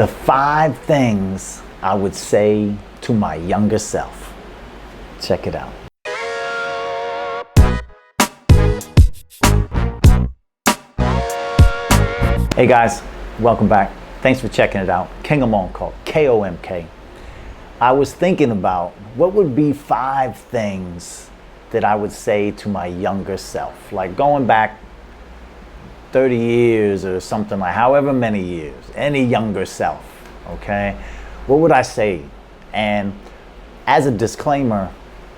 The 5 things I would say to my younger self. Check it out. Hey guys, welcome back. Thanks for checking it out. KOMK, KOMK. I was thinking about what would be 5 things that I would say to my younger self, like going back 30 years or something, like however many years, any younger self, okay? What would I say? And as a disclaimer,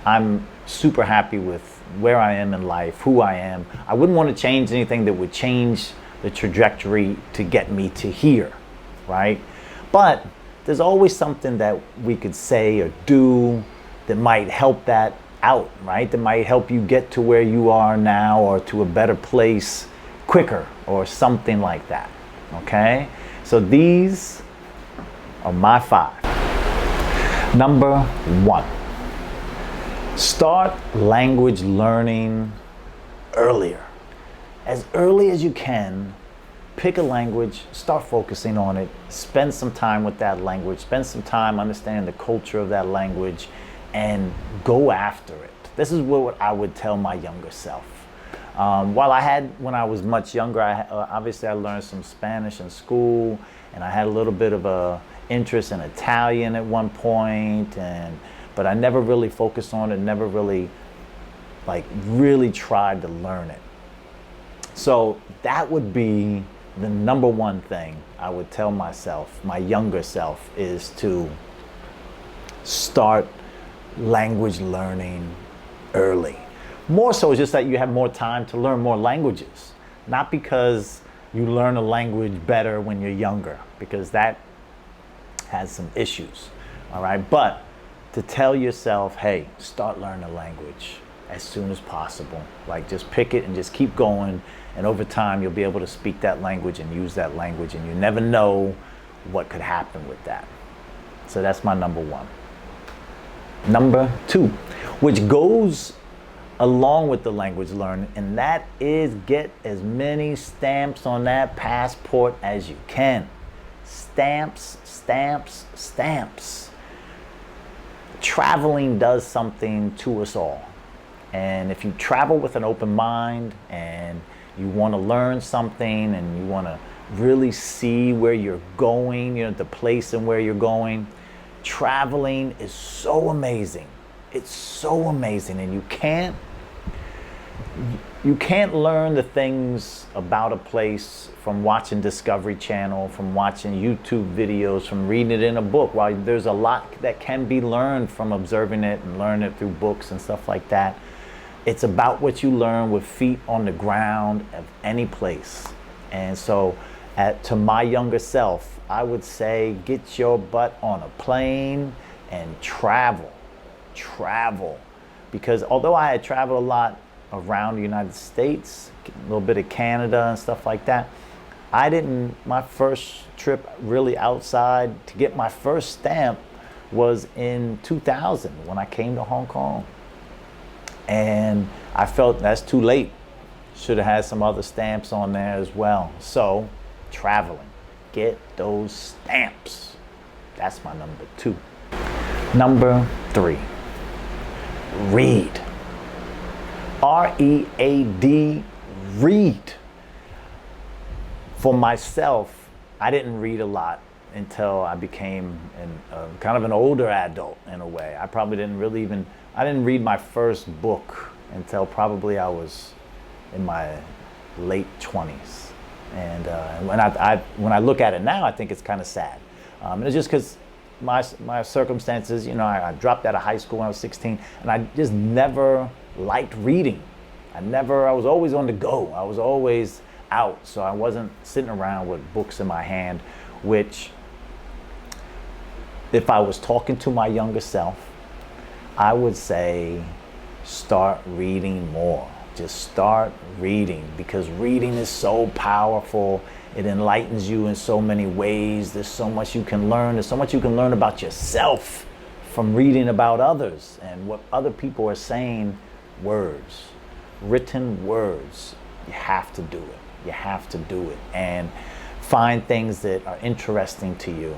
I'm super happy with where I am in life, who I am. I wouldn't want to change anything that would change the trajectory to get me to here, right? But there's always something that we could say or do that might help that out, right? That might help you get to where you are now or to a better place quicker or something like that, okay? So these are my 5. Number 1, start language learning earlier. As early as you can, pick a language, start focusing on it, spend some time with that language, spend some time understanding the culture of that language, and go after it. This is what I would tell my younger self. When I was much younger, obviously I learned some Spanish in school, and I had a little bit of a interest in Italian at one point, but I never really focused on it, never really tried to learn it. So that would be the number 1 thing I would tell myself, my younger self, is to start language learning early. More so just that you have more time to learn more languages, not because you learn a language better when you're younger, because that has some issues, all right? But to tell yourself, hey, start learning a language as soon as possible. Like, just pick it and just keep going, and over time you'll be able to speak that language and use that language, and you never know what could happen with that. So that's my number 1. Number 2, which goes along with the language learning, and that is get as many stamps on that passport as you can. Stamps, stamps, stamps. Traveling does something to us all. And if you travel with an open mind and you want to learn something and you want to really see where you're going, the place and where you're going, traveling is so amazing. It's so amazing, and you can't learn the things about a place from watching Discovery Channel, from watching YouTube videos, from reading it in a book. While there's a lot that can be learned from observing it and learning it through books and stuff like that, it's about what you learn with feet on the ground of any place. And so to my younger self, I would say get your butt on a plane and travel. Because although I had traveled a lot around the United States, a little bit of Canada and stuff like that, my first trip really outside to get my first stamp was in 2000 when I came to Hong Kong. And I felt that's too late. Should have had some other stamps on there as well. So, traveling. Get those stamps. That's my number 2. Number 3. Read. R-E-A-D, read. For myself, I didn't read a lot until I became kind of an older adult in a way. I probably I didn't read my first book until probably I was in my late 20s. And when I look at it now, I think it's kind of sad. And it's just because my circumstances, I dropped out of high school when I was 16, and I just never liked reading. I was always on the go. I was always out, so I wasn't sitting around with books in my hand, which, if I was talking to my younger self, I would say start reading more. Just start reading, because reading is so powerful. It enlightens you in so many ways. There's so much you can learn. There's so much you can learn about yourself from reading about others and what other people are saying. Words, written words. You have to do it. You have to do it. And find things that are interesting to you.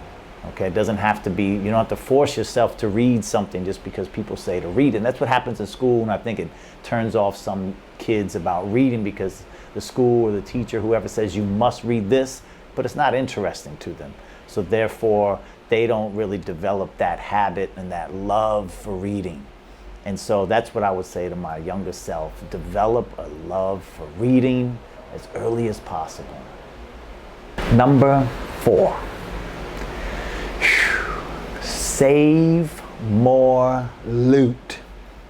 Okay, it doesn't have to be, you don't have to force yourself to read something just because people say to read it. And that's what happens in school, and I think it turns off some kids about reading because the school or the teacher, whoever says you must read this, but it's not interesting to them. So therefore, they don't really develop that habit and that love for reading. And so that's what I would say to my younger self. Develop a love for reading as early as possible. Number 4. Save more loot.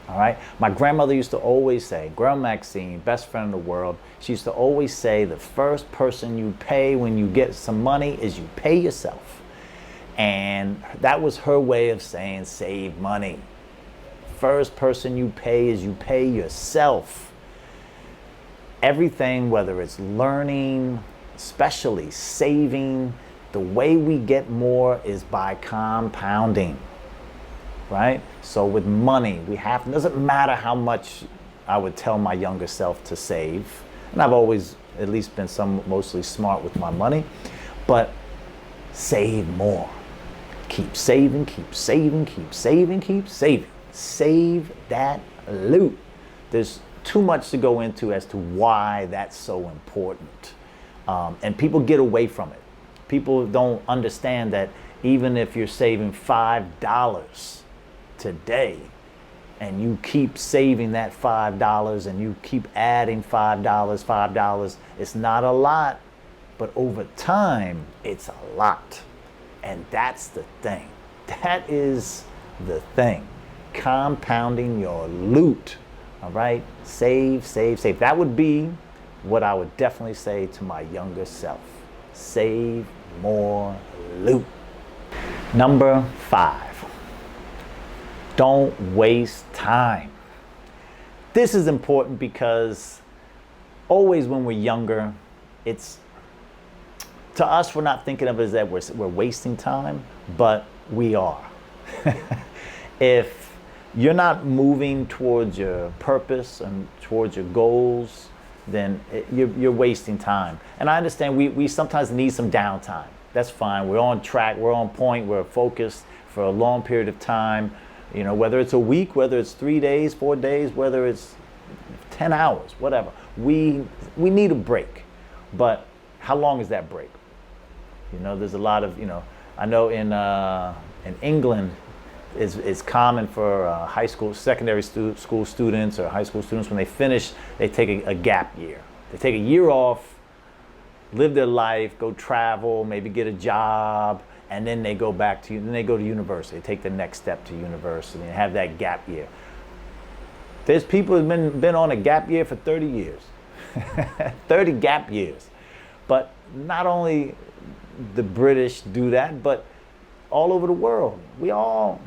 All right. My grandmother used to always say, Grandma Maxine, best friend in the world, she used to always say the first person you pay when you get some money is you pay yourself. And that was her way of saying save money. First person you pay is you pay yourself. Everything, whether it's learning, especially saving, the way we get more is by compounding, right? So with money, it doesn't matter how much I would tell my younger self to save. And I've always at least been mostly smart with my money, but save more. Keep saving, keep saving, keep saving, keep saving. Save that loot. There's too much to go into as to why that's so important. And people get away from it. People don't understand that even if you're saving $5 today and you keep saving that $5 and you keep adding $5, it's not a lot, but over time, it's a lot. And that's the thing. That is the thing. Compounding your loot. All right? Save, save, save. That would be what I would definitely say to my younger self. Save more loot. Number 5. Don't waste time. This is important because always when we're younger, to us, we're not thinking of it as that we're wasting time, but we are. If you're not moving towards your purpose and towards your goals, then you're wasting time. And I understand we sometimes need some downtime. That's fine. We're on track. We're on point. We're focused for a long period of time. You know, whether it's a week, whether it's 3 days, 4 days, whether it's 10 hours, whatever. We need a break. But how long is that break? You know, there's a lot of, I know in England, it's common for high school, secondary school students or high school students, when they finish, they take a gap year. They take a year off, live their life, go travel, maybe get a job, and then they go then they go to university. They take the next step to university and have that gap year. There's people who've been on a gap year for 30 years, 30 gap years. But not only the British do that, but all over the world. We all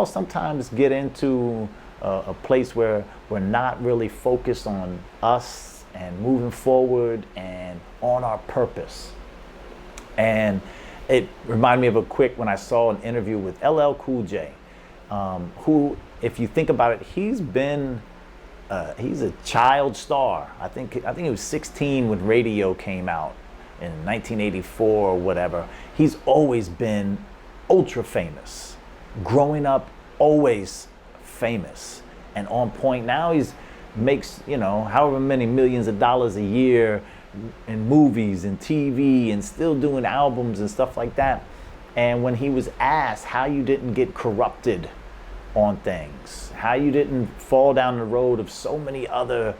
sometimes get into a place where we're not really focused on us and moving forward and on our purpose. And it reminded me of when I saw an interview with LL Cool J, who, if you think about it, he's a child star. I think he was 16 when radio came out in 1984 or whatever. He's always been ultra famous. Growing up, always famous and on point. Now makes, however many millions of dollars a year in movies and TV and still doing albums and stuff like that. And when he was asked how you didn't get corrupted on things, how you didn't fall down the road of so many other,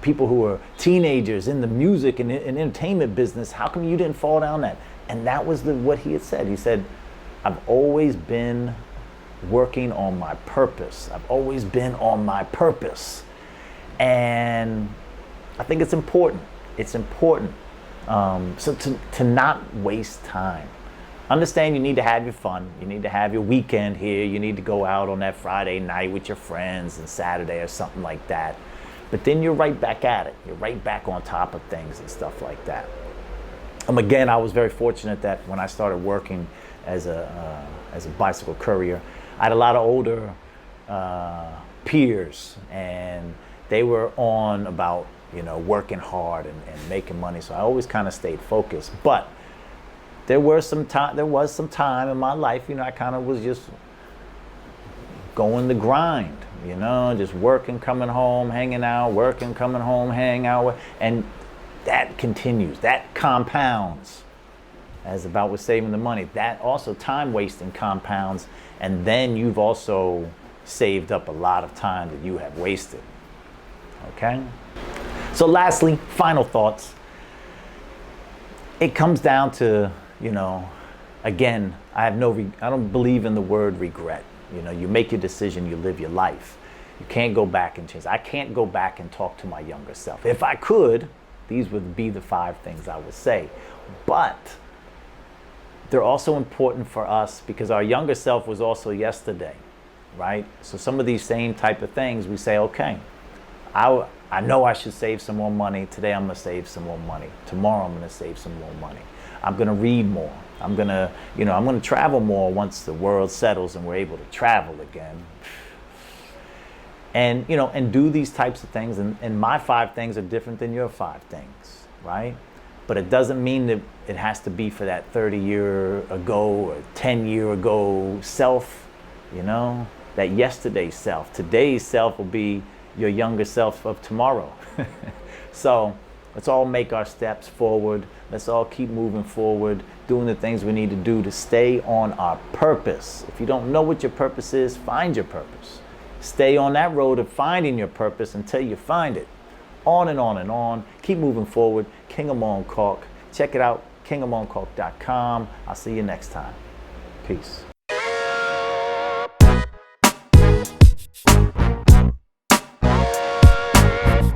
people who were teenagers in the music and entertainment business, how come you didn't fall down that? And that was what he had said. He said, I've always been working on my purpose. I've always been on my purpose. And I think it's important. It's important. So to not waste time. Understand you need to have your fun. You need to have your weekend here. You need to go out on that Friday night with your friends and Saturday or something like that. But then you're right back at it. You're right back on top of things and stuff like that. Again, I was very fortunate that when I started working as a bicycle courier, I had a lot of older peers, and they were on about working hard and making money. So I always kind of stayed focused. But there was some time in my life, I kind of was just going the grind, just working, coming home, hanging out, working, coming home, hanging out. And that continues, that compounds. As about with saving the money, that also time wasting compounds. And then you've also saved up a lot of time that you have wasted. Okay? So lastly, final thoughts. It comes down to, again, I don't believe in the word regret. You make your decision, you live your life. You can't go back and change. I can't go back and talk to my younger self. If I could, these would be the 5 things I would say. But they're also important for us because our younger self was also yesterday, right? So some of these same type of things, we say, okay, I know I should save some more money. Today I'm gonna save some more money. Tomorrow I'm gonna save some more money. I'm gonna read more. I'm gonna travel more once the world settles and we're able to travel again. And, and do these types of things. And my 5 things are different than your 5 things, right? But it doesn't mean that it has to be for that 30-year ago or 10-year ago self, that yesterday self. Today's self will be your younger self of tomorrow. So let's all make our steps forward. Let's all keep moving forward, doing the things we need to do to stay on our purpose. If you don't know what your purpose is, find your purpose. Stay on that road of finding your purpose until you find it. On and on and on. Keep moving forward. King of KOMK. Check it out, kingofmoncork.com. I'll see you next time. Peace.